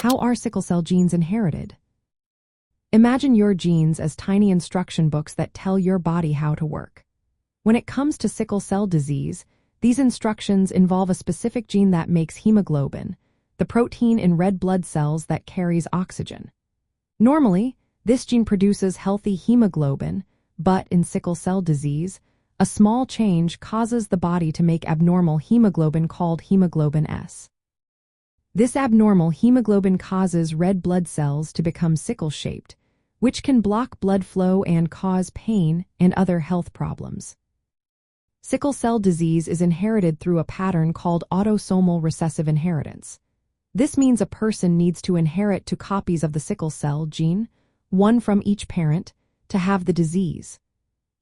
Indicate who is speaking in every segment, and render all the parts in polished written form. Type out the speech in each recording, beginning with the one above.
Speaker 1: How are sickle cell genes inherited? Imagine your genes as tiny instruction books that tell your body how to work. When it comes to sickle cell disease, these instructions involve a specific gene that makes hemoglobin, the protein in red blood cells that carries oxygen. Normally, this gene produces healthy hemoglobin, but in sickle cell disease, a small change causes the body to make abnormal hemoglobin called hemoglobin S. This abnormal hemoglobin causes red blood cells to become sickle-shaped, which can block blood flow and cause pain and other health problems. Sickle cell disease is inherited through a pattern called autosomal recessive inheritance. This means a person needs to inherit two copies of the sickle cell gene, one from each parent, to have the disease.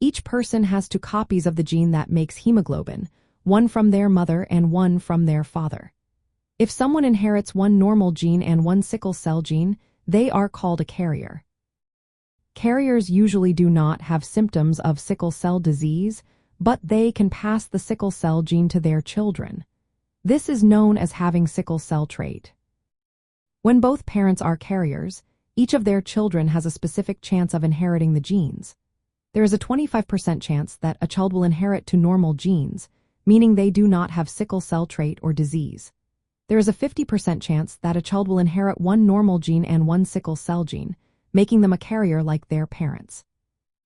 Speaker 1: Each person has two copies of the gene that makes hemoglobin, one from their mother and one from their father. If someone inherits one normal gene and one sickle cell gene, they are called a carrier. Carriers usually do not have symptoms of sickle cell disease, but they can pass the sickle cell gene to their children. This is known as having sickle cell trait. When both parents are carriers, each of their children has a specific chance of inheriting the genes. There is a 25% chance that a child will inherit two normal genes, meaning they do not have sickle cell trait or disease. There is a 50% chance that a child will inherit one normal gene and one sickle cell gene, making them a carrier like their parents.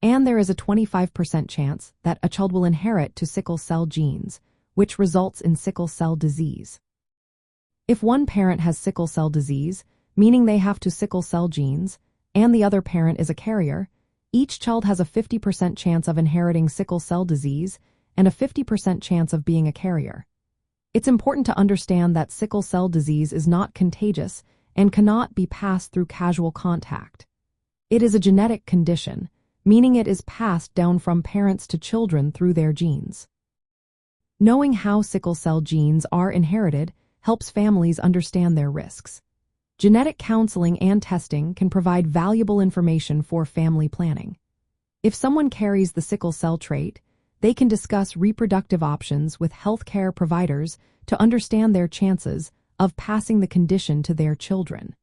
Speaker 1: And there is a 25% chance that a child will inherit two sickle cell genes, which results in sickle cell disease. If one parent has sickle cell disease, meaning they have two sickle cell genes, and the other parent is a carrier, each child has a 50% chance of inheriting sickle cell disease and a 50% chance of being a carrier. It's important to understand that sickle cell disease is not contagious and cannot be passed through casual contact. It is a genetic condition, meaning it is passed down from parents to children through their genes. Knowing how sickle cell genes are inherited helps families understand their risks. Genetic counseling and testing can provide valuable information for family planning. If someone carries the sickle cell trait, they can discuss reproductive options with healthcare providers to understand their chances of passing the condition to their children.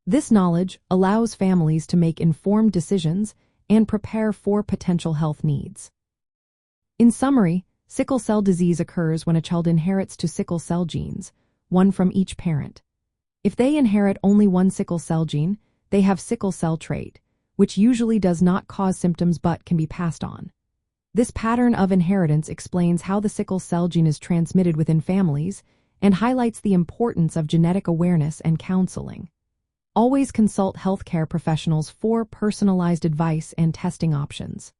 Speaker 1: This knowledge allows families to make informed decisions and prepare for potential health needs. In summary, sickle cell disease occurs when a child inherits two sickle cell genes, one from each parent. If they inherit only one sickle cell gene, they have sickle cell trait, which usually does not cause symptoms but can be passed on. This pattern of inheritance explains how the sickle cell gene is transmitted within families and highlights the importance of genetic awareness and counseling. Always consult healthcare professionals for personalized advice and testing options.